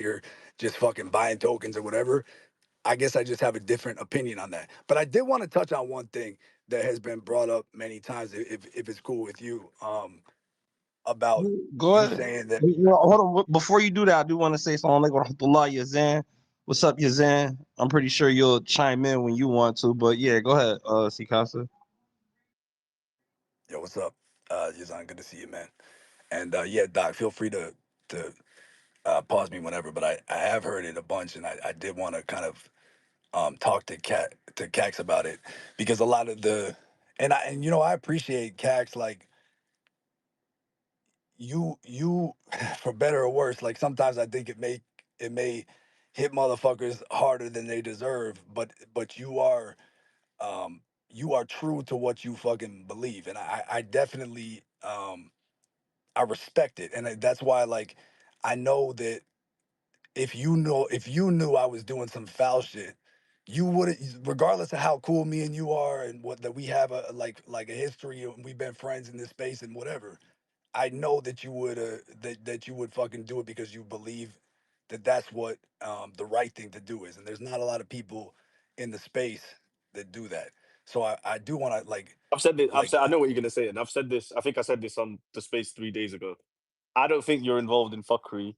here just fucking buying tokens or whatever. I guess I just have a different opinion on that. But I did want to touch on one thing that has been brought up many times, if it's cool with you, about Go you ahead. saying that. You know, hold on. Before you do that, I do want to say something like Rahmatullah Yazan. What's up, Yazan? I'm pretty sure you'll chime in when you want to, but yeah, go ahead, Sikasa. Yo, what's up, Yazan? Good to see you, man. And yeah, Doc, feel free to pause me whenever. But I have heard it a bunch, and I did want to kind of talk to Cax about it, because a lot of the and I appreciate Cax, like you for better or worse. Like sometimes I think it may hit motherfuckers harder than they deserve, but you are true to what you fucking believe, and I definitely I respect it, and that's why, like, I know that if you knew I was doing some foul shit, you wouldn't, regardless of how cool me and you are, and what that we have a like a history, and we've been friends in this space and whatever. I know that you would that you would fucking do it because you believe that that's what the right thing to do is, and there's not a lot of people in the space that do that. So I do want to I've said this. I've like said. I know what you're gonna say, and I've said this. I think I said this on the space 3 days ago. I don't think you're involved in fuckery.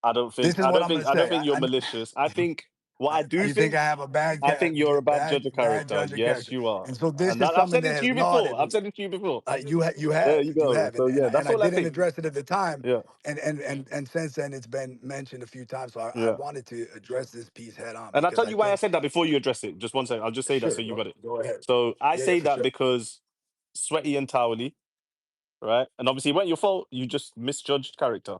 I don't think. this is I what don't I'm gonna think. I don't say. think you're malicious. I think what I do You think I think. have a I think you're a bad bad judge of bad character. judge of Yes, character, you are. and so this And is I've something said that it to has you before. gnawed at I've me. said it to you before. You There you you go. have, So yeah, and that's I all I didn't think. address it at the time, Yeah, and since then it's been mentioned a few times. So I yeah. wanted to address this piece head on, And I'll because tell I you why I think, said that before you address it. Just one second. I'll just say that sure, so you got it. go ahead. So I Yeah, say for that sure. because Sweaty and Towley, right? And obviously it wasn't your fault. You just misjudged character.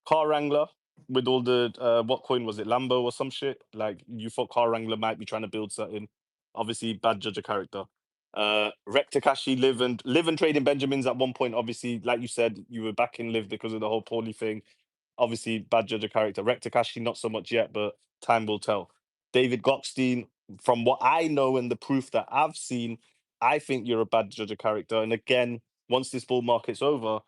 Car Wrangler with all the what coin was it, Lambo or some shit? Like you thought Car Wrangler might be trying to build something. Obviously, bad judge of character. Rectakashi live and trade in Benjamins at one point. Obviously, like you said, you were back in live because of the whole poorly thing. Obviously, bad judge of character. Rectakashi, not so much yet, but time will tell. David Gockstein, from what I know and the proof that I've seen, I think you're a bad judge of character. And again, once this bull market's over,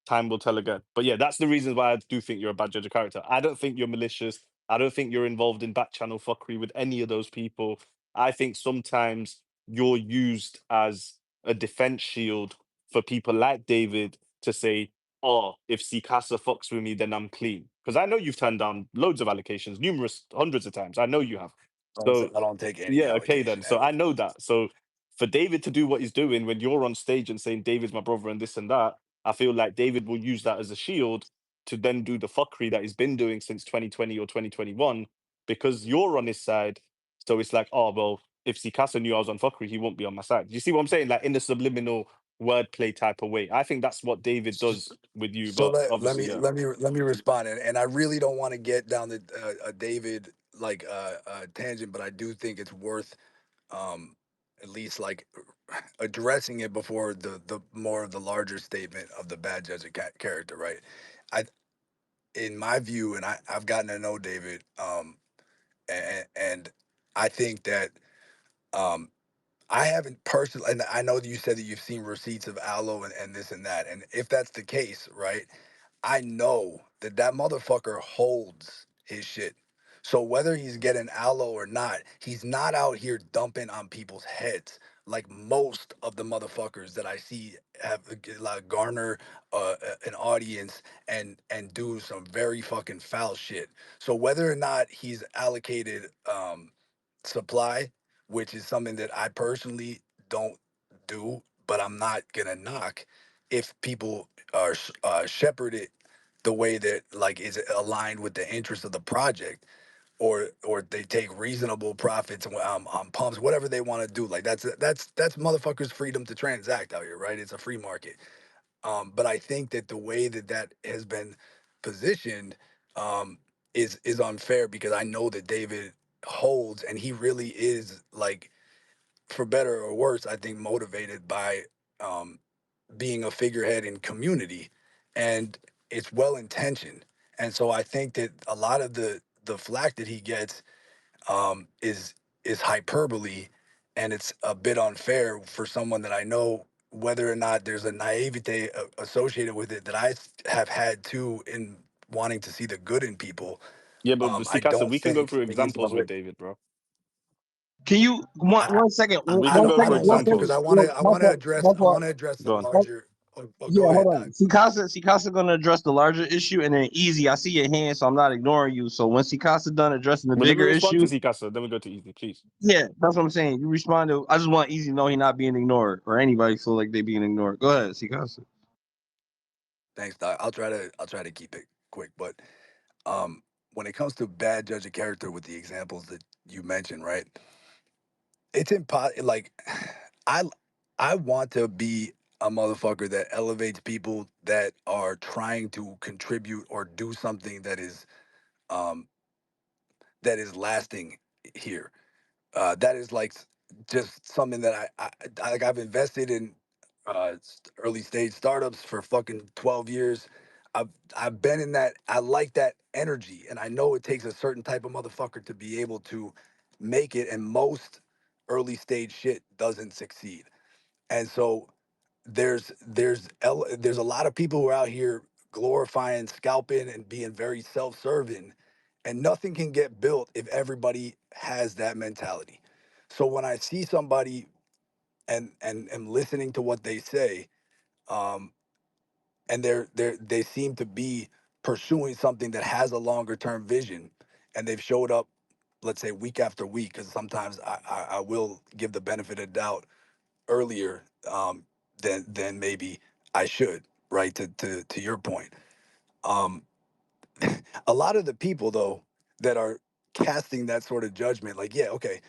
time will tell again. But yeah, that's the reason why I do think you're a bad judge of character. I don't think you're malicious. I don't think you're involved in back channel fuckery with any of those people. I think sometimes you're used as a defense shield for people like David to say, oh, if Sikasa fucks with me, then I'm clean. Because I know you've turned down loads of allocations, numerous hundreds of times. I know you have. So I don't take any yeah, okay then. allocation So I ever. know that. So for David to do what he's doing when you're on stage and saying David's my brother and this and that, I feel like David will use that as a shield to then do the fuckery that he's been doing since 2020 or 2021 because you're on his side. So it's like, oh well, if Sikasa knew I was on fuckery, he won't be on my side. Do you see what I'm saying? Like in the subliminal wordplay type of way. I think that's what David does with you. So But let obviously, me yeah. respond, and I really don't want to get down the a David tangent, but I do think it's worth um at least like addressing it before the more of the larger statement of the bad judge of character, right? I In my view, and I've gotten to know David, and I think that um I haven't personally, and I know that you said that you've seen receipts of aloe and this and that, and if that's the case, right, I know that that motherfucker holds his shit. So whether he's getting aloe or not, he's not out here dumping on people's heads like most of the motherfuckers that I see have like garner an audience and do some very fucking foul shit. So whether or not he's allocated supply, which is something that I personally don't do, but I'm not gonna knock if people are shepherd it the way that like is aligned with the interest of the project, or they take reasonable profits on pumps, whatever they want to do. Like that's motherfuckers' freedom to transact out here, right? It's a free market. But I think that the way that that has been positioned um, is unfair, because I know that David holds, and he really is, like, for better or worse, I think motivated by um, being a figurehead in community, and it's well intentioned. And so I think that a lot of the flack that he gets is hyperbole, and it's a bit unfair for someone that I know. Whether or not there's a naivete associated with it that I have had too, in wanting to see the good in people, Yeah, but I Sikasa, don't we can go think through it needs to examples be. with David, bro. Can you I, one second? We I can One don't go I through second. don't One want to second. because examples. Look, I want to address the Go on. larger. Yeah, Go hold ahead, on. Doc. Sikasa gonna address the larger issue, and then easy. I see your hand, so I'm not ignoring you. So when Sikasa done addressing the But let me bigger respond to issue, Sikasa, then we go to Easy, please. yeah, that's what I'm saying. You respond to. I just want easy to know he not being ignored, or anybody feel like they being ignored. Go ahead, Sikasa. Thanks, Doc. I'll try to keep it quick, but when it comes to bad judge of character with the examples that you mentioned, right? It's impossible. Like, I I want to be a motherfucker that elevates people that are trying to contribute or do something um that is lasting here. That is like just something that like I've invested in early stage startups for fucking 12 years. I've been in that. I like that energy, and I know it takes a certain type of motherfucker to be able to make it, and most early stage shit doesn't succeed. And so there's a lot of people who are out here glorifying scalping and being very self-serving, and nothing can get built if everybody has that mentality. So when I see somebody and am listening to what they say, um and they seem to be pursuing something that has a longer term vision, and they've showed up, let's say, week after week, because sometimes I will give the benefit of doubt earlier, than maybe I should, right? To your point. Um, a lot of the people though that are casting that sort of judgment, like, yeah, okay,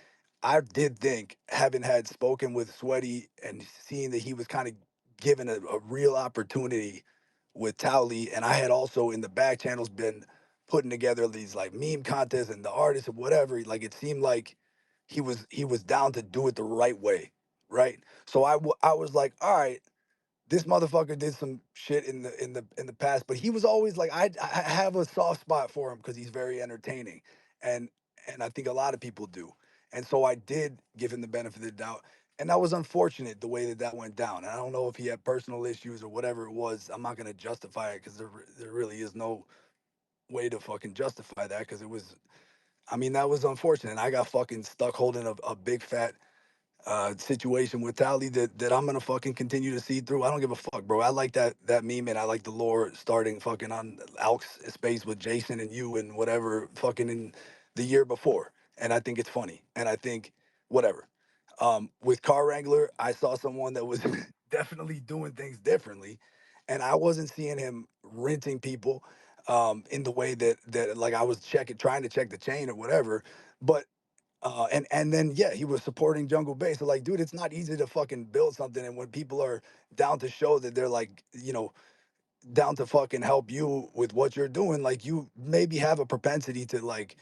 I did think, having had spoken with Sweaty and seeing that he was kind of given a real opportunity with Towley, and I had also in the back channels been putting together these like meme contests and the artists and whatever. Like it seemed like he was down to do it the right way, right? So I was like, all right, this motherfucker did some shit in the past, but he was always like, I have a soft spot for him because he's very entertaining, and and I think a lot of people do, and so I did give him the benefit of the doubt, and that was unfortunate the way that that went down. And I don't know if he had personal issues or whatever it was. I'm not gonna justify it because there really is no way to fucking justify that because it was. I mean, that was unfortunate. I got fucking stuck holding a big fat situation with Tally that I'm gonna fucking continue to see through. I don't give a fuck, bro. I like that meme, and I like the lore starting fucking on Alk's space with Jason and you and whatever fucking in the year before. And I think it's funny. And I think whatever. With Car Wrangler, I saw someone that was definitely doing things differently, and I wasn't seeing him renting people in the way that like I was trying to check the chain or whatever. But and then yeah, he was supporting Jungle Bay. So like, dude, it's not easy to fucking build something. And when people are down to show that they're like, down to fucking help you with what you're doing, like you maybe have a propensity to like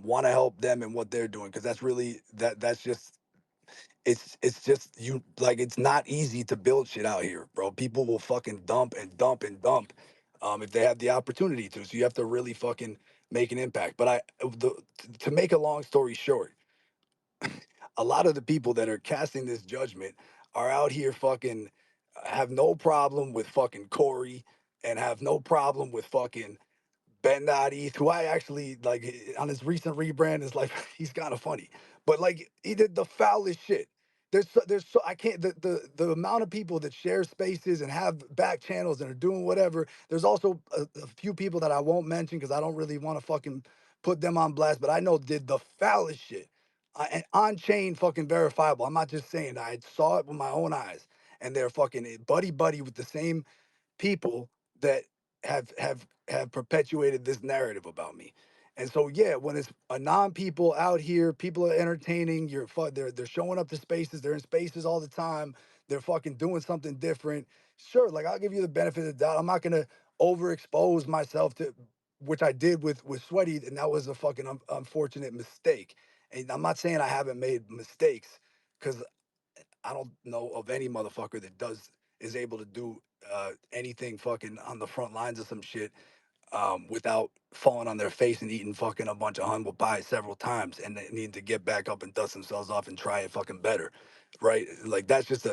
want to help them in what they're doing, because that's really that's just it's just you like it's not easy to build shit out here, bro. People will fucking dump and dump and dump if they have the opportunity to. So you have to really fucking make an impact. But to make a long story short, a lot of the people that are casting this judgment are out here fucking have no problem with fucking Corey, and have no problem with fucking Ben Nadi, who I actually like on his recent rebrand is like he's kind of funny, but like he did the foulest shit. There's so I can't the amount of people that share spaces and have back channels and are doing whatever. There's also a few people that I won't mention because I don't really want to fucking put them on blast, but I know did the foulest shit, and on chain fucking verifiable. I'm not just saying, I saw it with my own eyes, and they're fucking buddy buddy with the same people that have perpetuated this narrative about me. And so yeah, when it's a non-people out here, people are entertaining, they're showing up to spaces, they're in spaces all the time, they're fucking doing something different. Sure, like I'll give you the benefit of the doubt. I'm not gonna overexpose myself to, which I did with Sweaty, and that was a fucking unfortunate mistake. And I'm not saying I haven't made mistakes, because I don't know of any motherfucker that is able to do anything fucking on the front lines of some shit without falling on their face and eating fucking a bunch of humble pie several times, and they need to get back up and dust themselves off and try it fucking better, right? Like that just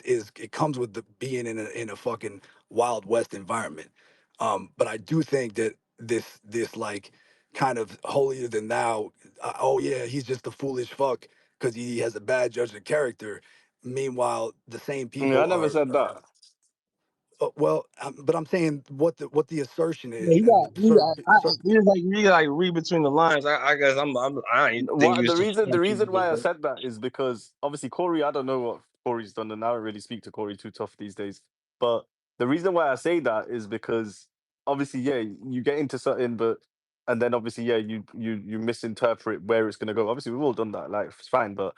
is, it comes with the being in a fucking wild west environment. But I do think that this like kind of holier than thou. Oh yeah, he's just a foolish fuck because he has a bad judgment character. Meanwhile, the same Yeah, I people never are. said that. Well, but I'm saying what the assertion Yeah, is, he got and certain certain. you like read between the lines. I guess I ain't think you What was the trying to keep reason it why I like said that is because obviously Corey, I don't know what Corey's done, and I don't really speak to Corey too tough these days. But the reason why I say that is because obviously, yeah, you get into something, but and then obviously, yeah, you misinterpret where it's gonna go. Obviously, we've all done that, like it's fine. But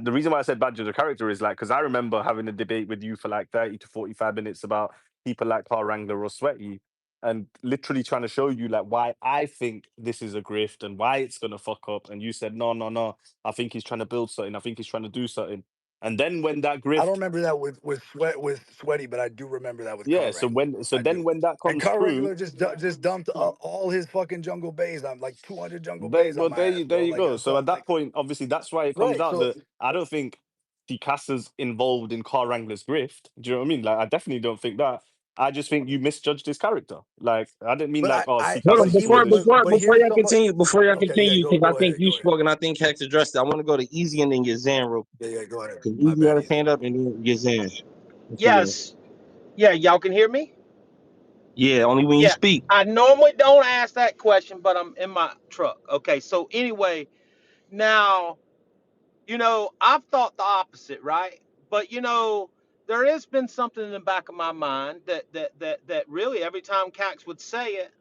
the reason why I said Badger the character is like because I remember having a debate with you for like 30 to 45 minutes about people like Carl Wrangler or Sweaty, and literally trying to show you like why I think this is a grift and why it's gonna fuck up. And you said, no, no, no. I think he's trying to build something. I think he's trying to do something. And then when that I don't grift, remember that with Sweaty, but I do remember that with yeah. Car So Wrangler. when I do. when that And comes Car through, Wrangler just dumped all his fucking jungle bays. I'm like 200 jungle there, bays on well, my ass, there bro. you Like go. that's So all. at that Like point, obviously, that's why it comes right. out So that I don't think Ticasa's involved in Car Wrangler's grift. Do you know what I mean? Like, I definitely don't think that. I just think you misjudged his character. Like, I didn't mean but like, oh, Hold but on, Ticasa's he doing would this. but before here's y'all someone. continue, Okay, yeah, because I go think ahead, you go ahead. spoke and I think Hex addressed it. I want to go to Easy and then Yazan real quick. Yeah, yeah, go ahead. Because My Easy bad, had his easy. hand up and then Yazan. Yes. Yeah, y'all can hear me? Yeah, only when you Yeah. speak. I normally don't ask that question, but I'm in my truck. Okay. So anyway, now, I've thought the opposite, right? But there has been something in the back of my mind that really every time Cax would say it,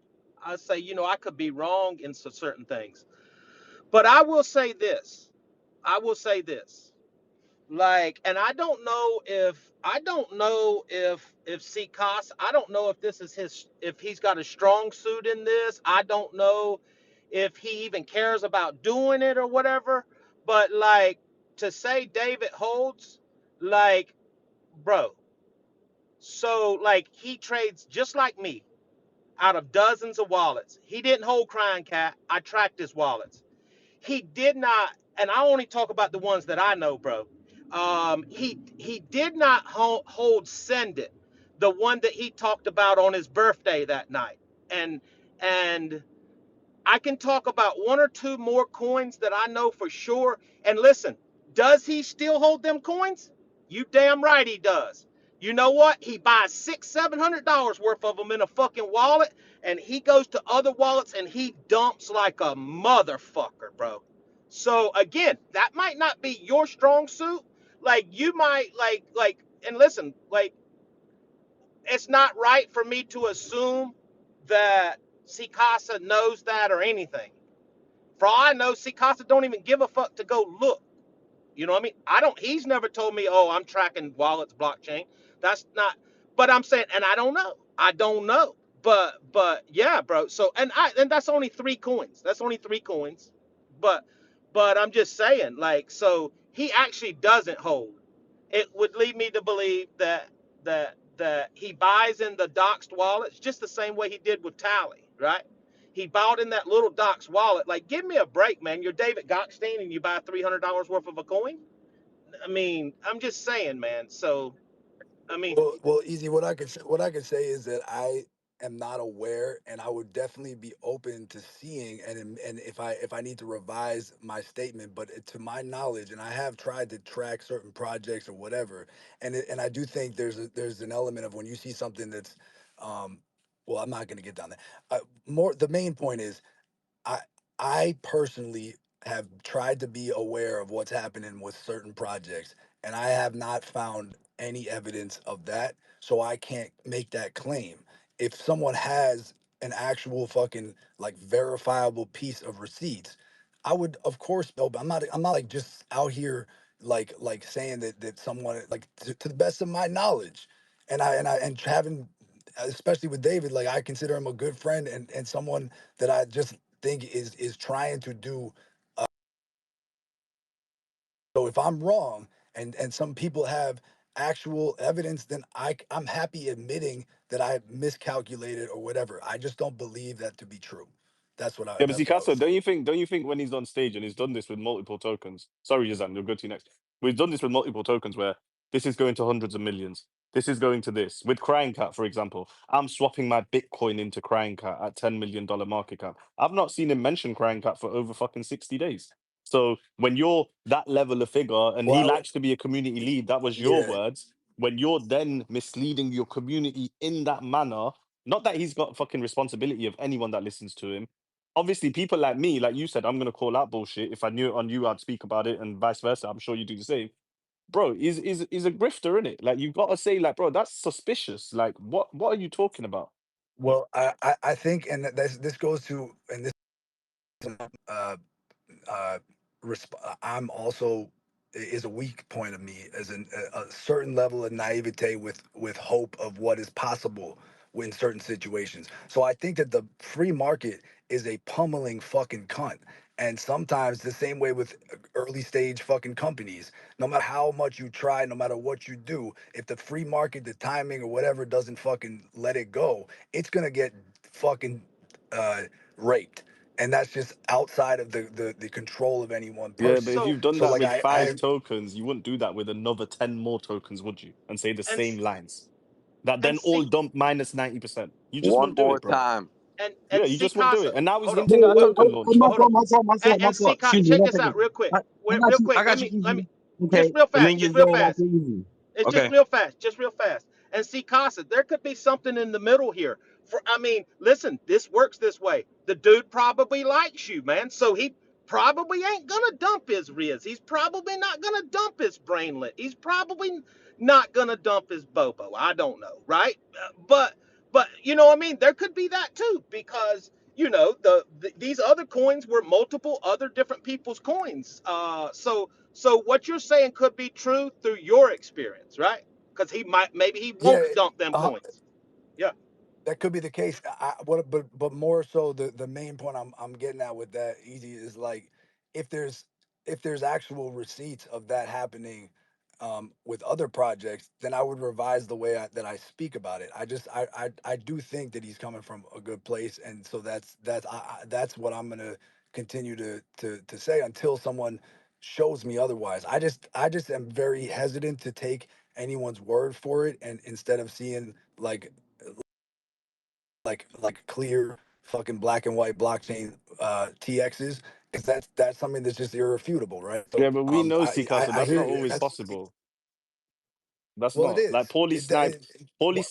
I say, I could be wrong in certain things. But I will say this. I will say this. Like, and I don't know if Cos, I don't know if this is if he's got a strong suit in this. I don't know if he even cares about doing it or whatever. But like, to say David holds, like, bro, so like he trades just like me out of dozens of wallets. He didn't hold Crying Cat. I tracked his wallets. He did not, and I only talk about the ones that I know, bro. He did not hold Send It, the one that he talked about on his birthday that night. And I can talk about one or two more coins that I know for sure. And listen, does he still hold them coins? You damn right he does. You know what? He buys $600-700 worth of them in a fucking wallet, and he goes to other wallets and he dumps like a motherfucker, bro. So again, that might not be your strong suit. Like you might and listen, like it's not right for me to assume that Sikasa knows that or anything. For all I know, Sikasa don't even give a fuck to go look. You know what I mean? I don't. He's never told me, "Oh, I'm tracking wallets blockchain." That's not. But I'm saying, and I don't know. I don't know. But yeah, bro. So and that's only 3 coins. That's only 3 coins. But but I'm just saying, like, so he actually doesn't hold. It would lead me to believe that he buys in the doxed wallets just the same way he did with Tally, right? He bought in that little dox wallet. Like, give me a break, man. You're David Gockstein and you buy $300 worth of a coin. I mean, I'm just saying, man. So, I mean, Well, easy. What I could say is that I am not aware, and I would definitely be open to seeing, and if I need to revise my statement, but to my knowledge, and I have tried to track certain projects or whatever, and I do think there's an element of when you see something that's, um, well, I'm not going to get down there. More the main point is I I personally have tried to be aware of what's happening with certain projects, and I have not found any evidence of that, so I can't make that claim. If someone has an actual fucking like verifiable piece of receipts, I would of course know, but I'm not like just out here like saying that someone like to the best of my knowledge, and having especially with David, like I consider him a good friend and someone that I just think is trying to do. So if I'm wrong and some people have actual evidence, then I'm happy admitting that I miscalculated or whatever. I just don't believe that to be true. Yeah, but see, That's what I would Casa, say. don't you think when he's on stage and he's done this with multiple tokens? Sorry, Yazan, we'll go to you next. We've done this with multiple tokens where this is going to hundreds of millions. This is going to this. With Crying Cat, for example, I'm swapping my Bitcoin into Crying Cat at $10 million market cap. I've not seen him mention Crying Cat for over fucking 60 days. So when you're that level of figure, and Well, he I would, likes to be a community lead, that was your yeah. words. When you're then misleading your community in that manner, not that he's got fucking responsibility of anyone that listens to him. Obviously, people like me, like you said, I'm gonna call out bullshit. If I knew it on you, I'd speak about it, and vice versa. I'm sure you do the same. Bro, is a grifter, in it. Like, you gotta say, like, bro, that's suspicious. Like, what are you talking about? Well, I think, and this goes to, and this uh uh I'm also is a weak point of me as a certain level of naivete with hope of what is possible in certain situations. So I think that the free market is a pummeling fucking cunt. And sometimes the same way with early stage fucking companies, no matter how much you try, no matter what you do, if the free market, the timing or whatever doesn't fucking let it go, it's gonna get fucking uh raped. And that's just outside of the control of any one Yeah, but person. if So you've done So that like with five I tokens, you wouldn't do that with another 10 more tokens, would you? And say the and same lines. That and then all see dump minus 90%. You just One wouldn't do more it, bro. time. Yeah, and you see just wouldn't do it. Casa. And now he's Hold on. hinting at a token launch. My Hold on. fault, my fault, my fault, my And see, fault. Excuse me, check one this second. out real quick. I Wait, got real you. quick. I got you, Let Easy. me Okay, and then just you're real saying fast. after Easy. It's just Okay. real fast, just real fast. And see, Casa, there could be something in the middle here. For I mean, listen, this works this way. The dude probably likes you, man. So he probably ain't gonna dump his Riz. He's probably not gonna dump his brainlet. He's probably not gonna dump his Bobo. I don't know, right? But you know what I mean? There could be that too, because you know these other coins were multiple other different people's coins. So what you're saying could be true through your experience, right? Because he might, maybe he yeah, won't dump them coins. Yeah. that could be the case. What, but more so, the main point I'm getting at with that easy is like, if there's if there's actual receipts of that happening with other projects, then I would revise the way that I speak about it. I do think that he's coming from a good place, and so that's what I'm gonna continue to say until someone shows me otherwise. I just am very hesitant to take anyone's word for it, and instead of seeing like clear fucking black and white blockchain TXs, because that's something that's just irrefutable, right? Yeah, So but we know, I Sikasa, I that's hear not you. always That's possible. That's well, it not. Like, is.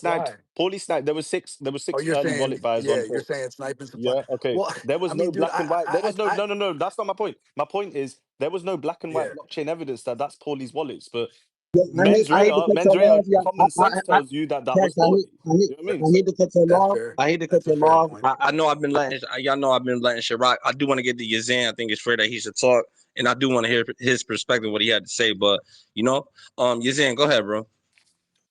Why? Paulie sniped. There were Oh, six you're early saying, wallet buyers yeah, on you're Port. saying sniping supply. Yeah, okay. Well, There I was mean, no dude, black and white. There was no, I no, no, no. That's not my point. My point is there was no black and white yeah, blockchain evidence that that's Paulie's wallets. But Yeah, I hate to cut mens your rea, off. Yeah, common sense tells you that that was Tex, Paulie. You know what I mean? I hate to cut you that's off. fair. I hate to cut That's a you fair off. point. I know I've been letting y'all know I've been letting shit rock. I do want to get to Yazan. I think it's fair that he should talk, and I do want to hear his perspective, what he had to say. But you know, Yazan, go ahead, bro.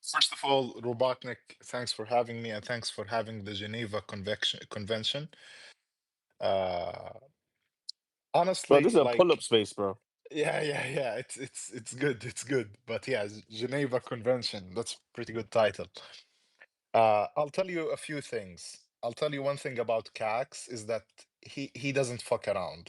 First of all, Robotnik, thanks for having me and thanks for having the Geneva Convention. Uh, Bro, this honestly, is a pull-up like, space, bro. yeah, it's good, it's good. But yeah, Geneva Convention, that's pretty good title. I'll tell you a few things. I'll tell you one thing about Cax is that he doesn't fuck around.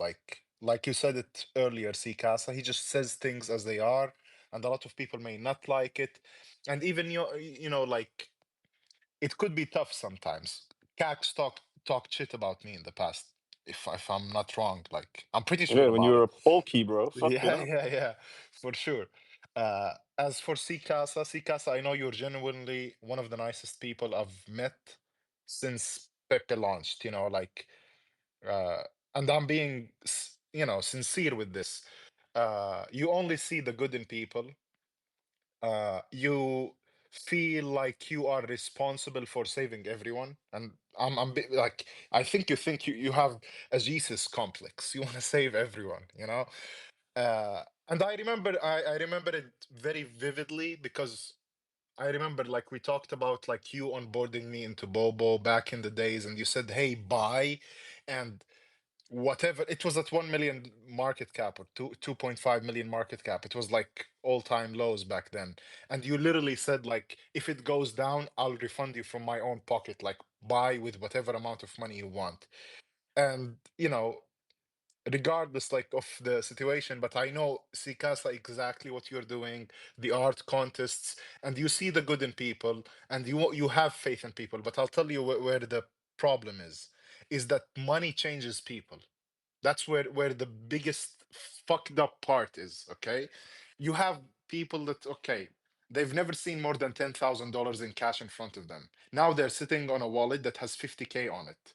Like you said it earlier, C Casa, he just says things as they are, and a lot of people may not like it. And even you know, like, it could be tough sometimes. Cax talked shit about me in the past, if I'm not wrong. Like, I'm pretty sure Yeah, when you about were it. a porky, bro. Fucking Yeah, hell. for sure. As for C Casa, I know you're genuinely one of the nicest people I've met since Pepe launched. You know, like, uh, and I'm being, you know, sincere with this. You only see the good in people. You feel like you are responsible for saving everyone, and like, I think you have a Jesus complex. You want to save everyone, you know. And I remember it very vividly because I remember, like, we talked about, like, you onboarding me into Bobo back in the days, and you said, "Hey, buy," and whatever it was at 1 million market cap or 2.5 million market cap. It was like all-time lows back then, and you literally said, like, if it goes down, I'll refund you from my own pocket. Like, buy with whatever amount of money you want. And you know, regardless like of the situation. But I know Sikasa exactly what you're doing, the art contests, and you see the good in people, and you have faith in people. But I'll tell you where the problem is that money changes people. That's where the biggest fucked up part is. Okay, you have people that, okay, they've never seen more than $10,000 in cash in front of them. Now they're sitting on a wallet that has 50K on it,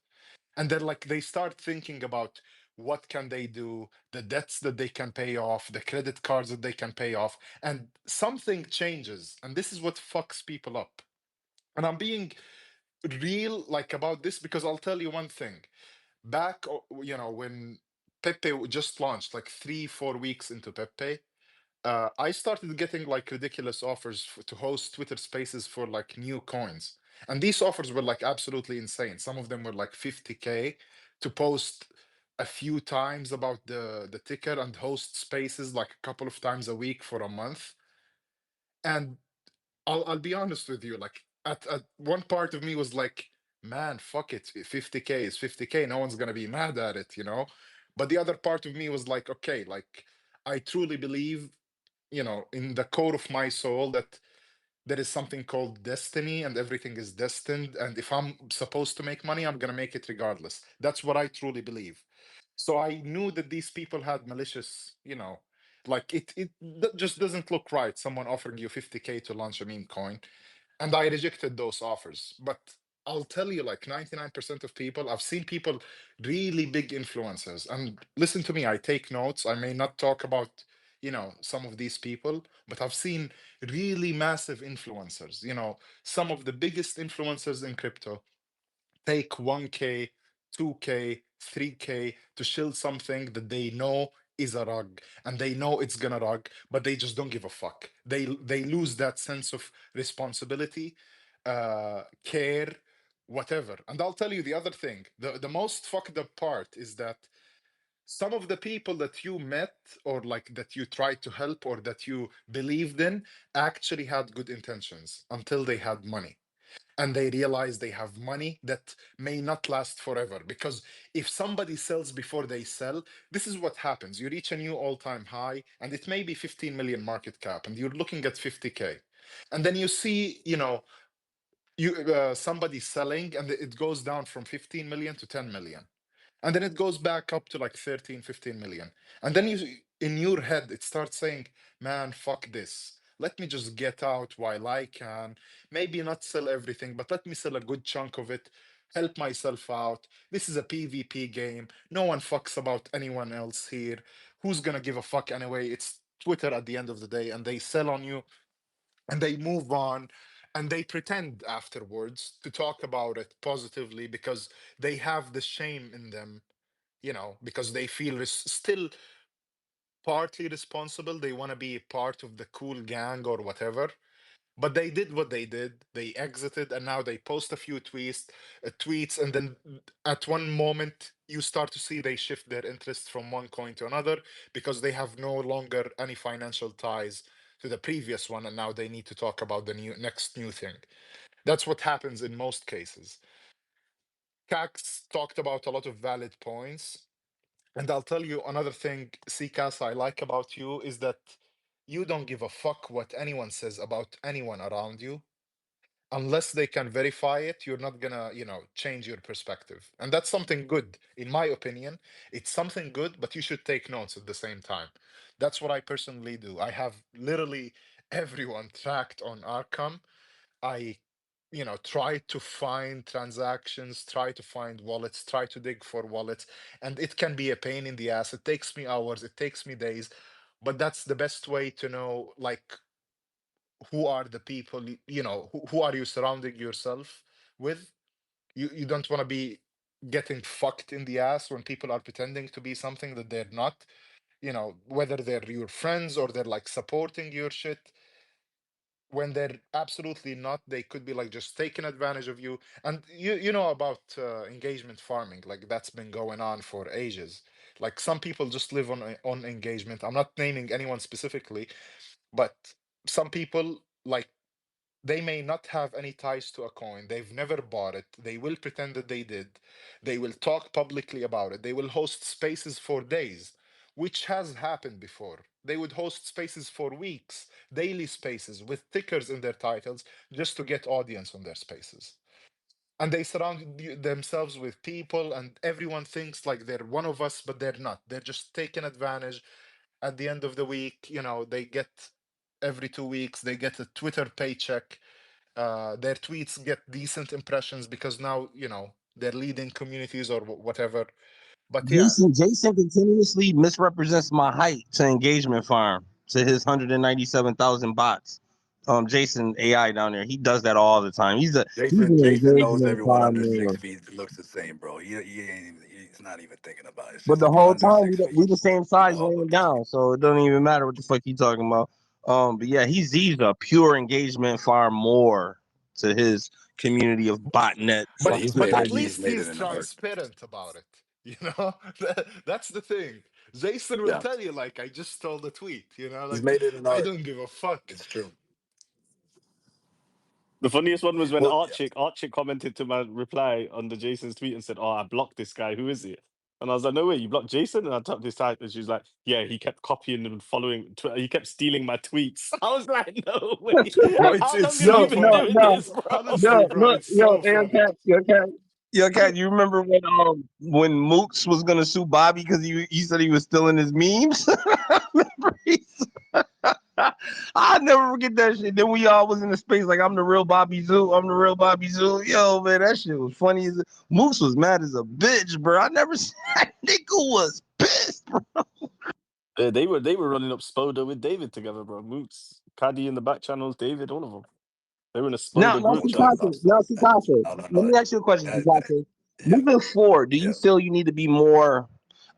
and they're like, they start thinking about what can they do, the debts that they can pay off, the credit cards that they can pay off, and something changes, and this is what fucks people up. And I'm being real like about this because I'll tell you one thing. Back, when Pepe just launched, like 3 4 weeks into Pepe, I started getting like ridiculous offers to host Twitter Spaces for like new coins, and these offers were like absolutely insane. Some of them were like 50K to post a few times about the ticker and host spaces like a couple of times a week for a month. And I'll be honest with you, like at one part of me was like, man, fuck it, 50K is 50K, no one's gonna be mad at it. But the other part of me was like, okay, like I truly believe, in the core of my soul that there is something called destiny and everything is destined. And if I'm supposed to make money, I'm gonna make it regardless. That's what I truly believe. So I knew that these people had malicious, like it just doesn't look right. Someone offering you 50K to launch a meme coin, and I rejected those offers. But I'll tell you, like 99% of people, I've seen people, really big influencers, and listen to me, I take notes. I may not talk about, some of these people, but I've seen really massive influencers, some of the biggest influencers in crypto take 1K, 2K, 3K to shield something that they know is a rug, and they know it's gonna rug, but they just don't give a fuck. They lose that sense of responsibility, care, whatever. And I'll tell you the other thing. The most fucked up part is that some of the people that you met, or like that you tried to help, or that you believed in, actually had good intentions until they had money, and they realize they have money that may not last forever. Because if somebody sells before they sell, this is what happens. You reach a new all-time high, and it may be 15 million market cap, and you're looking at 50K. And then you see, you somebody selling, and it goes down from 15 million to 10 million, and then it goes back up to like 13, 15 million. And then you, in your head, it starts saying, man, fuck this, let me just get out while I can, maybe not sell everything, but let me sell a good chunk of it, help myself out. This is a PvP game, no one fucks about anyone else here. Who's gonna give a fuck anyway? It's Twitter at the end of the day. And they sell on you, and they move on, and they pretend afterwards to talk about it positively because they have the shame in them, because they feel still partly responsible. They want to be part of the cool gang or whatever. But they did what they did. They exited, and now they post a few tweets, and then at one moment you start to see they shift their interest from one coin to another because they have no longer any financial ties to the previous one, and now they need to talk about the next new thing. That's what happens in most cases. Cax talked about a lot of valid points. And I'll tell you another thing, CCAS, I like about you is that you don't give a fuck what anyone says about anyone around you. Unless they can verify it, you're not gonna, change your perspective. And that's something good, in my opinion. It's something good, but you should take notes at the same time. That's what I personally do. I have literally everyone tracked on Arkham. I, try to find transactions, try to find wallets, try to dig for wallets, and it can be a pain in the ass. It takes me hours, it takes me days, but that's the best way to know, like, who are the people, who are you surrounding yourself with. You don't want to be getting fucked in the ass when people are pretending to be something that they're not, whether they're your friends or they're like supporting your shit. When they're absolutely not, they could be like just taking advantage of you. And you know about engagement farming, like that's been going on for ages. Like some people just live on engagement. I'm not naming anyone specifically, but some people, like, They may not have any ties to a coin. They've never bought it. They will pretend that they did. They will talk publicly about it. They will host spaces for days, which has happened before. They would host spaces for weeks, daily spaces with tickers in their titles just to get audience on their spaces. And they surround themselves with people, and everyone thinks like they're one of us, but they're not. They're just taking advantage. At the end of the week, they get every 2 weeks, they get a Twitter paycheck. Their tweets get decent impressions because now, they're leading communities or whatever. But yeah, Jason continuously misrepresents my height to engagement farm to his 197,000 bots. Jason AI down there, he does that all the time. He's Jason an Jason knows engagement everyone farm under six man. feet looks the same, bro. He ain't even, he's not even thinking about it. It's But just the if you're whole under time 6 feet, we the same we size all laying look the same. down, so it don't even matter what the fuck he talking about. But yeah, he's a pure engagement farm more to his community of botnet Yeah, but he's but made at it. society. He's least made it he's in the art. transparent about it. That's the thing. Jason will Yeah, tell you, like, I just stole the tweet, he's like, made it in I art. don't give a fuck. It's true. The funniest one was when Well, Archie commented to my reply under Jason's tweet and said, "Oh, I blocked this guy. Who is he?" And I was like, "No way, you blocked Jason?" And I tapped his type, and she's like, "Yeah, he kept copying and following. He kept stealing my tweets." I was like, "No way. Bro, it's How it's long have so you No, been no, funny. doing no, this, bro?" Honestly, bro, look, it's so funny. Yo, Cat, you remember when Mooks was gonna sue Bobby because he said he was stealing his memes? Remember I never forget that shit. Then we all was in the space like I'm the real Bobby Zoo. I'm the real Bobby Zoo. Yo, man, that shit was funny as Moose was mad as a bitch, bro. I never seen that nigga was pissed, bro. They were running up Spoda with David together, bro. Moots, Caddy in the back channels, David, all of them. They were in a Now, Spoda I now, group don't know chat. about Sikasha, stuff now, like that. Sikasha. I don't Let know me ask you a question, that. Sikasha. Yeah, Moving forward, do you yeah. feel you need to be more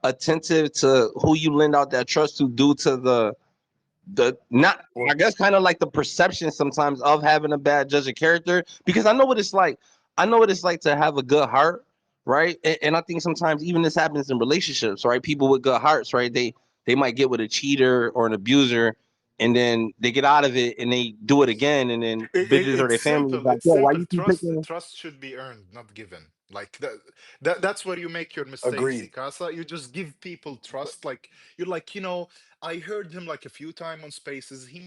attentive to who you lend out that trust to due to the not I Well, guess kind of like the perception sometimes of having a bad judge of character because I know what it's like. I know what it's like to have a good heart, right? And I think sometimes even this happens in relationships, right? People with good hearts, right? They might get with a cheater or an abuser, and then they get out of it and they do it again, and then bitches or It's their family is simple. like, It's yo, why simple. you keep Trust picking? trust should be earned, not given. Like that's where you make your mistakes, agreed. Ikasa. You just give people But trust. Like you're like, I heard him like a few times on spaces. He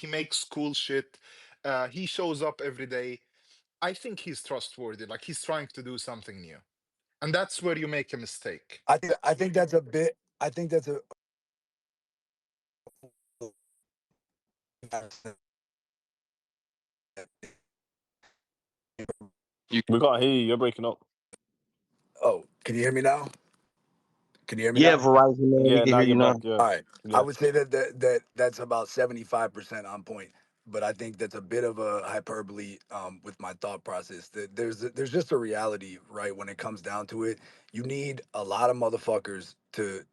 makes cool shit. He shows up every day. I think he's trustworthy. Like he's trying to do something new. And that's where you make a mistake. I think that's a bit. I think that's a. We can't hear you. You're breaking up. Oh, can you hear me now? Can you hear me Yeah, now? Verizon man, we Yeah, can now hear you're you back. now. Yeah, All right. I yeah. would say that's about 75% on point, but I think that's a bit of a hyperbole with my thought process. That there's just a reality, right? When it comes down to it, you need a lot of motherfuckers to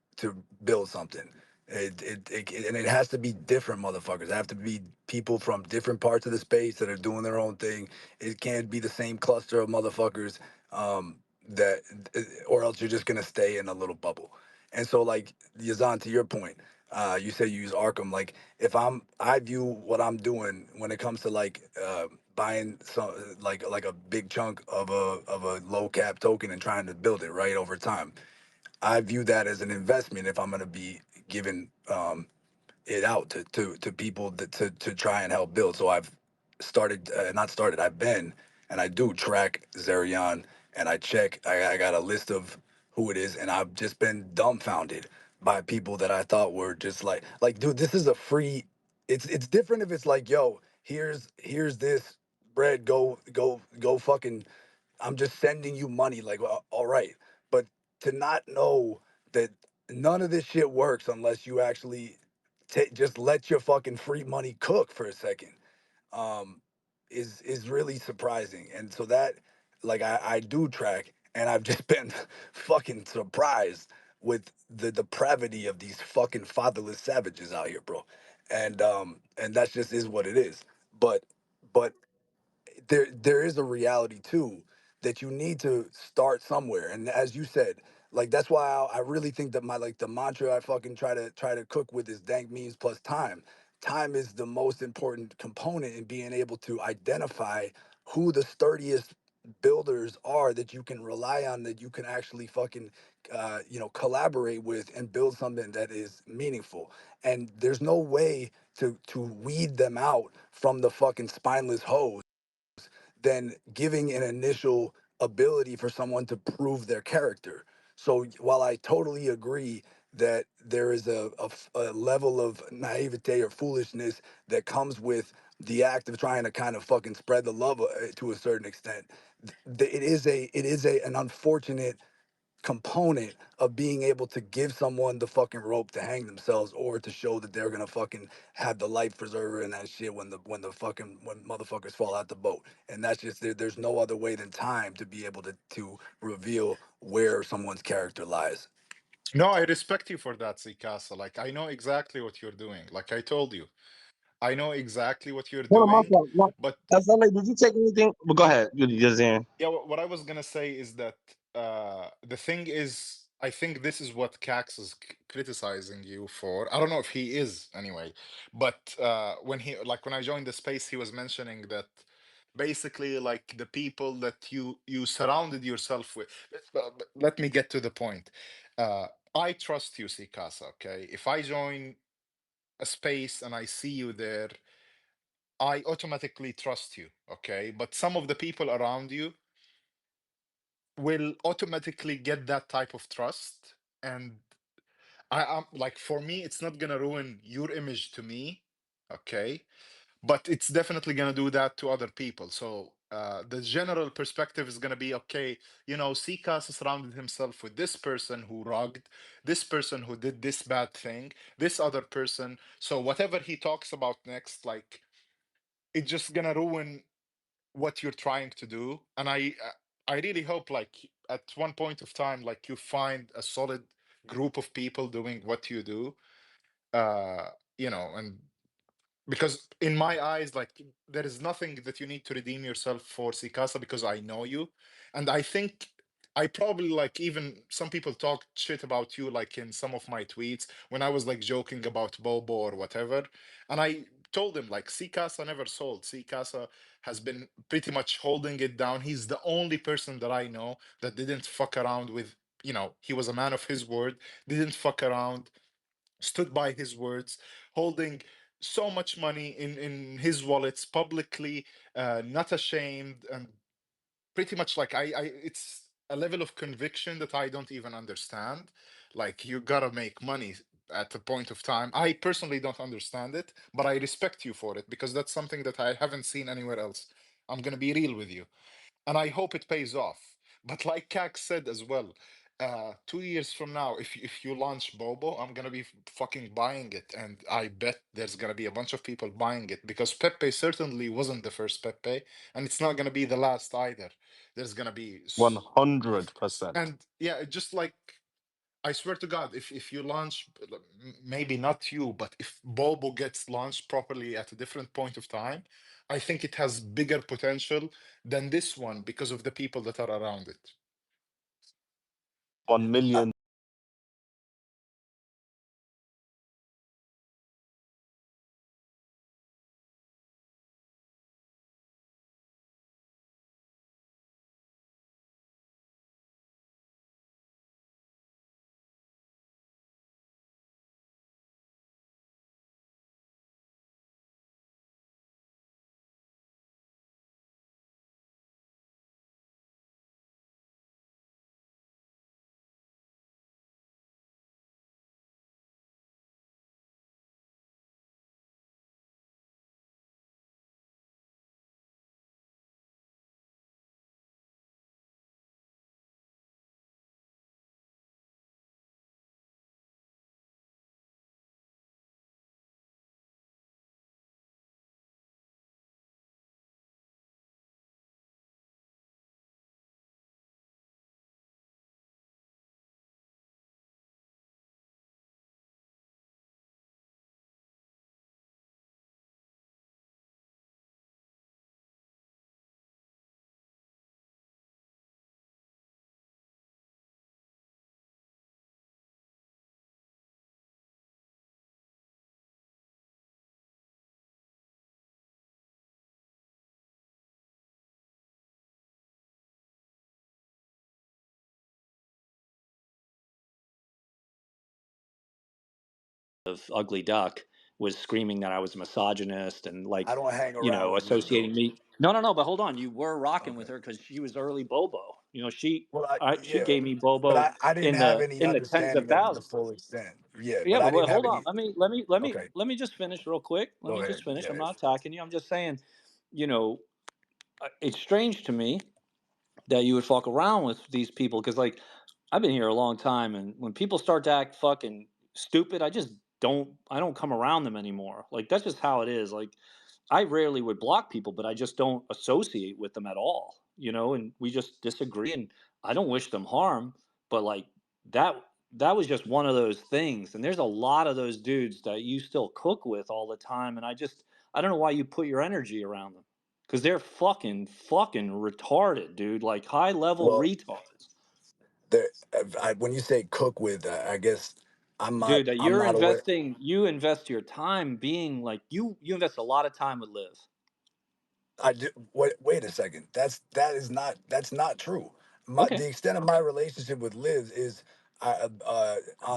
build something. And it has to be different motherfuckers. It have to be people from different parts of the space that are doing their own thing. It can't be the same cluster of motherfuckers that, or else you're just gonna stay in a little bubble. And so, like Yazan, to your point, you say you use Arkham. Like, if I view what I'm doing when it comes to like buying some like a big chunk of a low cap token and trying to build it right over time. I view that as an investment if I'm going to be giving it out to people to try and help build. So I've started, not started, I've been, and I do track Zerion, and I check. I got a list of who it is, and I've just been dumbfounded by people that I thought were just like, dude, this is a free. It's different if it's like, yo, here's this bread, go fucking. I'm just sending you money, like, well, all right, but to not know that none of this shit works unless you actually just let your fucking free money cook for a second um is really surprising. And so that, like, I do track, and I've just been fucking surprised with the depravity of these fucking fatherless savages out here, bro. And that's just is what it is. But there is a reality too, that you need to start somewhere. And as you said, like, that's why I really think that my, like, the mantra I fucking try to cook with is dank means plus time. time is the most important component in being able to identify who the sturdiest builders are that you can rely on, that you can actually fucking collaborate with and build something that is meaningful. And there's no way to weed them out from the fucking spineless hose than giving an initial ability for someone to prove their character. So while I totally agree that there is a level of naivete or foolishness that comes with the act of trying to kind of fucking spread the love to a certain extent, it is an unfortunate component of being able to give someone the fucking rope to hang themselves, or to show that they're gonna fucking have the life preserver and that shit when motherfuckers fall out the boat. And that's just there's no other way than time to be able to reveal where someone's character lies. No, I respect you for that, Zikasa. Like, I know exactly what you're doing. Like I told you, I know exactly what you're One of my doing. fault. No, But SLA, did you take anything? Well, go ahead. You just in. yeah, what I was gonna say is that the thing is, I think this is what Cax is criticizing you for. I don't know if he is anyway, but when I joined the space, he was mentioning that basically like the people that you surrounded yourself with. But let me get to the point. Uh, I trust you, Sikasa. Okay, if I join a space and I see you there, I automatically trust you. Okay, but some of the people around you will automatically get that type of trust, and I'm like, for me it's not gonna ruin your image to me, okay, but it's definitely gonna do that to other people. So the general perspective is gonna be, okay, Sikas surrounded himself with this person who rugged, this person who did this bad thing, this other person, so whatever he talks about next, like, it's just gonna ruin what you're trying to do. And I really hope, like, at one point of time, like, you find a solid group of people doing what you do, uh and because in my eyes, like, there is nothing that you need to redeem yourself for, Sikasa, because I know you. And I think I probably, like, even some people talk shit about you, like in some of my tweets when I was like joking about Bobo or whatever. And I told him, like, Sikasa never sold. Sikasa has been pretty much holding it down. He's the only person that I know that didn't fuck around with, he was a man of his word, didn't fuck around, stood by his words, holding so much money in his wallets publicly, not ashamed, and pretty much like, I it's a level of conviction that I don't even understand. Like, you gotta make money at a point of time. I personally don't understand it, but I respect you for it because that's something that I haven't seen anywhere else. I'm gonna be real with you, and I hope it pays off. But like Kak said as well, 2 years from now, if you launch Bobo, I'm gonna be fucking buying it, and I bet there's gonna be a bunch of people buying it because Pepe certainly wasn't the first Pepe, and it's not gonna be the last either. There's gonna be, 100%. and yeah, just like, I swear to God, if you launch, maybe not you, but if Bobo gets launched properly at a different point of time, I think it has bigger potential than this one because of the people that are around it. 1 million of Ugly Duck was screaming that I was a misogynist and I like, don't hang around with Liv associating though. me. No, but hold on, you were rocking with Okay. her because she was early Bobo. She Well, she yeah, gave me but Bobo I didn't in have the any in the tens of understanding of the thousands. full extent. Yeah, Yeah, but but I wait, didn't have hold on. any. Let me Okay, let me just finish real quick. Let go me ahead. just finish. Yeah, I'm yeah. not attacking you. I'm just saying, you know, it's strange to me that you would fuck around with these people because like I've been here a long time, and when people start to act fucking stupid, I don't come around them anymore. Like that's just how it is. Like I rarely would block people, but I just don't associate with them at all. And we just disagree, and I don't wish them harm, but like that that was just one of those things. And there's a lot of those dudes that you still cook with all the time, and I don't know why you put your energy around them because they're fucking retarded, dude. Like high level Well, retards, there, when you say cook with, I guess I'm not. dude. That I'm you're not aware. investing, you invest your time being like you invest a lot of time with Liv. I do. Wait a second. That's not true. Okay, The extent of my relationship with Liz is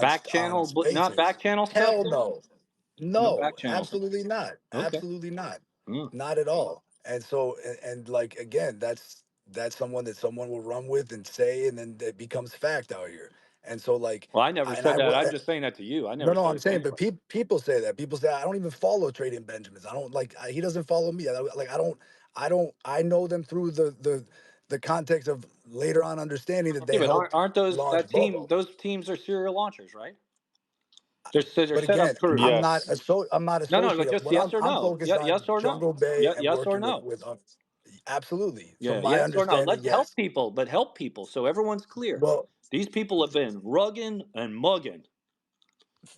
back on channel, but not spaces. back channel stuff, Hell dude. no. No No, back channel stuff. absolutely not. Okay. Absolutely not. Mm. Not at all. And so, and like again, that's someone that someone will run with and say, and then it becomes fact out here. And so, like, Well, I never and I said that. will. I'm just saying that to you. I No, never no, said I'm it to saying, but anybody. people say that. People say I don't even follow Trading Benjamins. I don't like. He doesn't follow me. Like I don't. I don't. I know them through the context of later on understanding that Yeah, they but helped aren't those launch that team? Bobo. Those teams are serial launchers, right? They're But set again, up crews. I'm not No, no, but associated. just What yes or I'm no. focused Yeah, on yes or no. Jungle Bay Yeah, and yes or working no. with absolutely. From Yeah, my yes or no. understanding, Let's help yes. people, but help people so everyone's clear. Well, These people have been rugging and mugging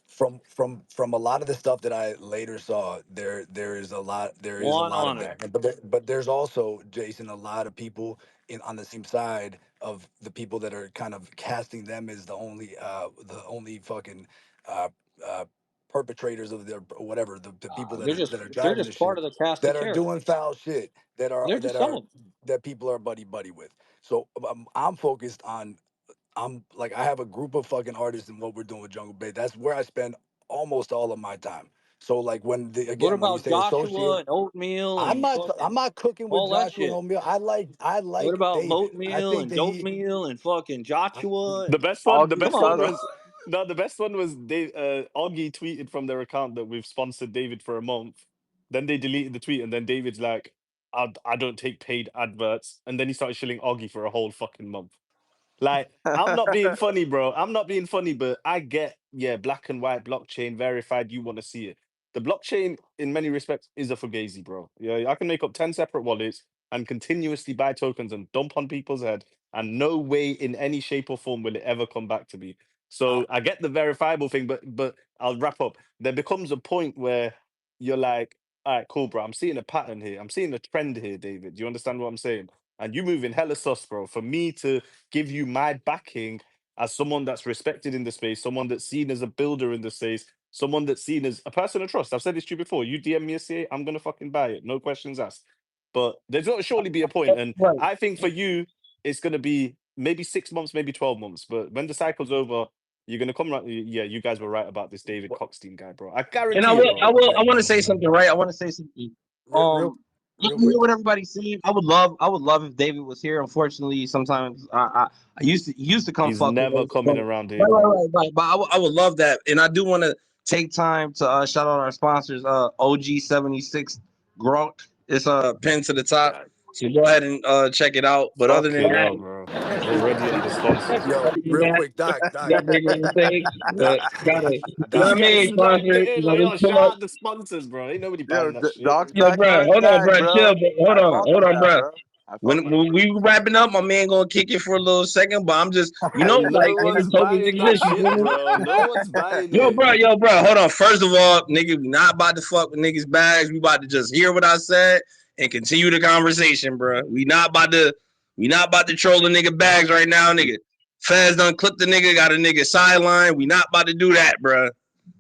from a lot of the stuff that I later saw, there is a one lot of on that. it. But there's also, Jason, a lot of people in on the same side of the people that are kind of casting them as the only fucking uh uh perpetrators of their whatever, the people that They're are just that are they're driving the just part shit, of the cast of that are doing characters. foul shit, that They're are just some of them. that people are buddy with. So I'm focused on, I'm like, I have a group of fucking artists and what we're doing with Jungle Bay. That's where I spend almost all of my time. So like What again, when you about say Joshua associate, and Oatmeal I'm and not I'm fucking not cooking with all that Joshua and shit? O'Meal. I What like about David. I Moatmeal think and that he Goatmeal and fucking Joshua The and best one, the Augie come best on, one bro. Soto. was no, the best one was Augie tweeted from their account that we've sponsored David for a month. Then they deleted the tweet, and then David's like, I don't take paid adverts," and then he started shilling Augie for a whole fucking month. Like, I'm not being funny, bro. I'm not being funny, but I get, yeah, black and white blockchain verified. You want to see it. The blockchain, in many respects, is a fugazi, bro. Yeah, I can make up 10 separate wallets and continuously buy tokens and dump on people's head, and no way in any shape or form will it ever come back to me. I, So I get the verifiable thing, but I'll wrap up. There becomes a point where you're like, all right, cool, bro. I'm seeing a pattern here. I'm seeing a trend here, David. Do you understand what I'm saying? And you moving hella sus, bro. For me to give you my backing as someone that's respected in the space, someone that's seen as a builder in the space, someone that's seen as a person of trust. I've said this to you before. You DM me a CA, I'm gonna fucking buy it, no questions asked. But there's gonna surely be a point, and Right. I think for you, it's gonna be maybe 6 months, maybe 12 months. But when the cycle's over, you're gonna come right. Yeah, you guys were right about this David Cockstein guy, bro. I And guarantee it, bro. okay, I want to say something, right? I want to say something. real real I real can hear quick. what everybody's saying. I would love if David was here. Unfortunately, sometimes I used to come He's fuck with never us, but coming around here, bro. But I would love that, and I do want to take time to shout out our sponsors. OG76 Grok. It's pinned to the top, God. so go ahead and check it out. But other than Fucking that, hell, bro. Already on the sponsors. Yo, other than real that, quick, Doc, you Doc, got big on the stage. Doc, Gotta, you know This what I Doc. guy's mean? like, Sponsor, yo, let's shout pull up. out the sponsors, bro. Ain't nobody Yo, buying that shit. Dog's Yo, back bro, on his hold on, bag, bro, chill. bro. Bro. I fuck Hold with on, that, bro. bro. I fuck When with that. we wrapping up, my man gonna kick it for a little second, but I'm just, And like no nigga, one's tokens buying that exist. You shit, feel me? bro. No one's buying it. Yo, bro, hold on. First of all, nigga, we not about to fuck with niggas' bags. We about to just hear what I said and continue the conversation, bro. We not about to troll the nigga bags right now, nigga. Faz done clipped the nigga, got a nigga sideline. We not about to do that, bro.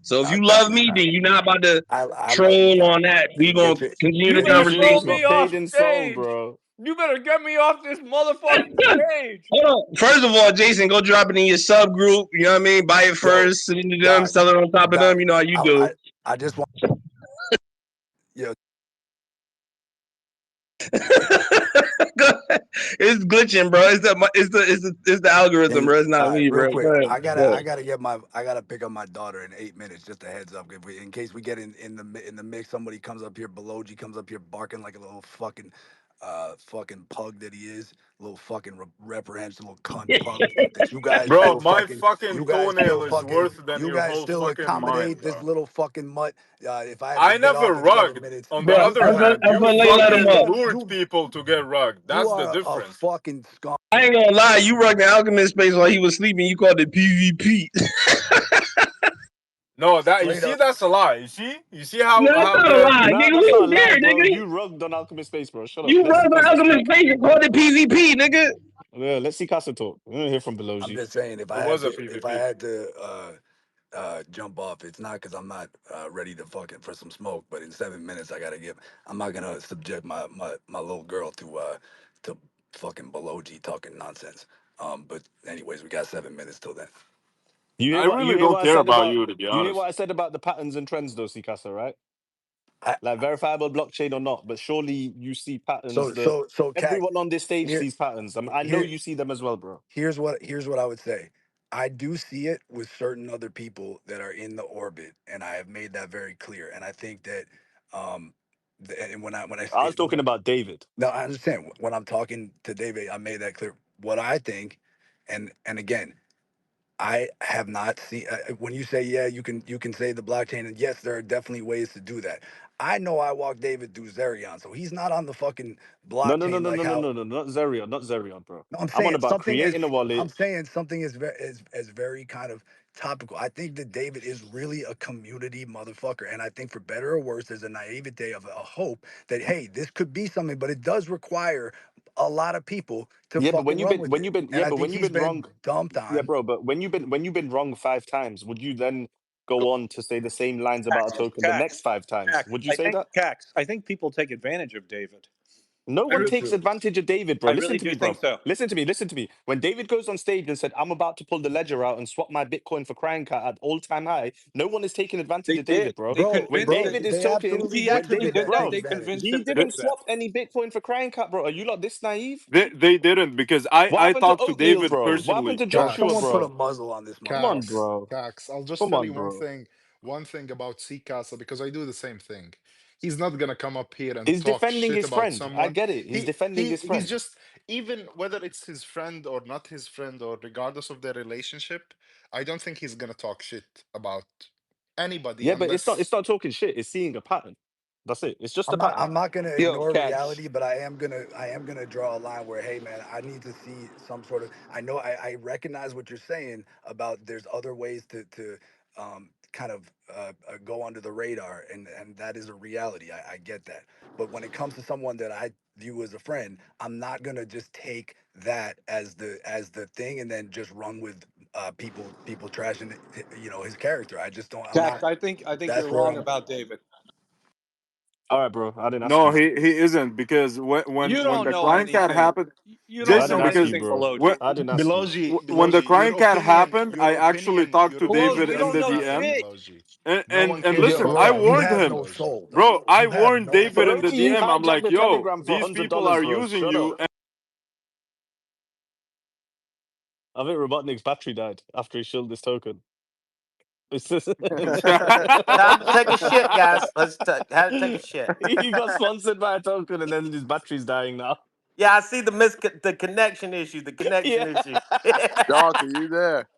So if I'm you love definitely me, not. then you not about to I love you, troll Doc. on that. We You gonna get your continue You the You better should throw just be conversation. me paid off in soul, stage. bro. You better get me off this motherfucking stage. Hold on. First of all, Jason, go drop it in your subgroup. You know what I mean? Buy it Yo, first, send it to them, Doc, sell it on top of them. Doc, You know how you do. I just want, yo, It's glitching, bro. It's the algorithm, hey, bro. It's not all right, me, real bro. quick. Go ahead. Go ahead. I gotta pick up my daughter in 8 minutes. Just a heads up, in case we get in the mix, somebody comes up here, Beloji comes up here barking like a little fucking pug that he is, little fucking reprehensible cunt pug that Bro, my fucking toenail is worse than you your guys whole still fucking mind, accommodate this bro. little fucking mutt. If I have to I get never off in 7 rugged. minutes, On the Bro, other hand, I'm you gonna let you let him fucking up. lured people to get rugged. you That's the are a difference. fucking scum. I ain't gonna lie. You rug the Alchemist space while he was sleeping. You called it PvP. No, that you Straight see, up. that's a lie. You see No, that's how not a the lie, Nah, nigga. We that's not a was lie, there, bro. nigga. You rugged on Alchemist Space, bro. Shut up. You Let's see rug the Casa Alchemist speak. space and called it PvP, nigga. Yeah, let's see Casa talk. We don't hear from I'm Beloji. just saying, it was a PvP. jump off, it's not because I'm not ready to fucking for some smoke, but in 7 minutes I gotta give. I'm not gonna subject my little girl to fucking below G talking nonsense. But anyways, we got 7 minutes till then. I You really hear don't what I care said about about you, to be you hear honest. what I said about the patterns and trends though, Casa, right? I Like verifiable blockchain or not, but surely you see patterns so that so so Cax, everyone on this stage here sees patterns. I know here you see them as well, bro. here's what I would say. I do see it with certain other people that are in the orbit, and I have made that very clear. And I think that, and when I I say was talking about David. no, I understand when I'm talking to David, I made that clear. What I think, and again, I have not seen when you say yeah, you can say the blockchain, and yes, there are definitely ways to do that. I know I walked David through Zerion, so he's not on the fucking No, no, no, blockchain no, like no, no, how. no, no, not Zerion, not Zerion, bro. No, I'm I'm on saying about something creating a I'm wallet. saying something is very kind of topical. I think that David is really a community motherfucker, and I think for better or worse, there's a naivete of a hope that hey, this could be something, but it does require a lot of people to Yeah, but fucking run with it, and I think when you've he's been been wrong, dumped yeah, on. bro. But when you've been wrong 5 times, would you then go on to say the same lines about a token the next 5 times? Would you say that? I think people take advantage of David. No I, one re- takes advantage of David, bro. I Listen really to do me, bro. think so. Listen to me. Listen to me. When David goes on stage and said, "I'm about to pull the ledger out and swap my Bitcoin for Crying Cat at all-time high," no one is taking advantage They of David, did. bro. They Bro, When convinced bro, it. David is they talking, absolutely He did when take actually did that. bro, They advantage of it. convinced he him to do didn't that. swap any Bitcoin for Crying Cat, bro. Are you lot this naive? They didn't, because What I happened to talked to Oatmeal, David bro? What happened personally. to Yo, Joshua, someone Cax, put a bro? muzzle on this Come on, motherfucker. Cax, bro. Cax. I'll just Come tell on, you bro. one thing about C Casa, because I do the same thing. He's not gonna come up here and He's talk defending shit his about friend. I someone. get it. He's defending his He's friend. just, even whether it's his friend or not his friend, or regardless of their relationship, I don't think he's gonna talk shit about anybody Yeah, but it's unless. not talking shit. It's seeing a pattern. That's it. It's just a pattern. I'm not gonna Yo, ignore Cax. reality, but I am gonna draw a line where, hey man, I need to see some sort of. I know I recognize what you're saying about there's other ways to kind of go under the radar, and that is a reality. I get that, but when it comes to someone that I view as a friend, I'm not gonna just take that as the thing and then just run with people trashing his character. I just don't. I'm Cax, not. I think you're That's where wrong I'm. about David. All right, bro. I didn't ask No, you. he isn't, because You when don't the know crying cat anything. happened, You I don't Jason, didn't know ask because you, anything bro. below when G. I didn't ask you. Biloji, when the Biloji, crying cat happened, I actually talked your to Below, David you opinion in don't the doesn't know matter, DM, shit. Biloji. and No one and cares Yeah, listen, about I bro, your you warned opinion, have him, no Biloji. soul, dog. bro. I You have warned no David in soul. the Beloki, you DM. I'm hijacked like, the yo, Telegram for these people $100, are bro. using Shut you. up. I think Robotnik's battery died after he shilled this token. It's just, Time to take a shit, guys. How to take a shit. he got sponsored by a token and then his battery's dying now. Yeah, I see the connection issue. The connection Yeah. issue. Doc, are you there?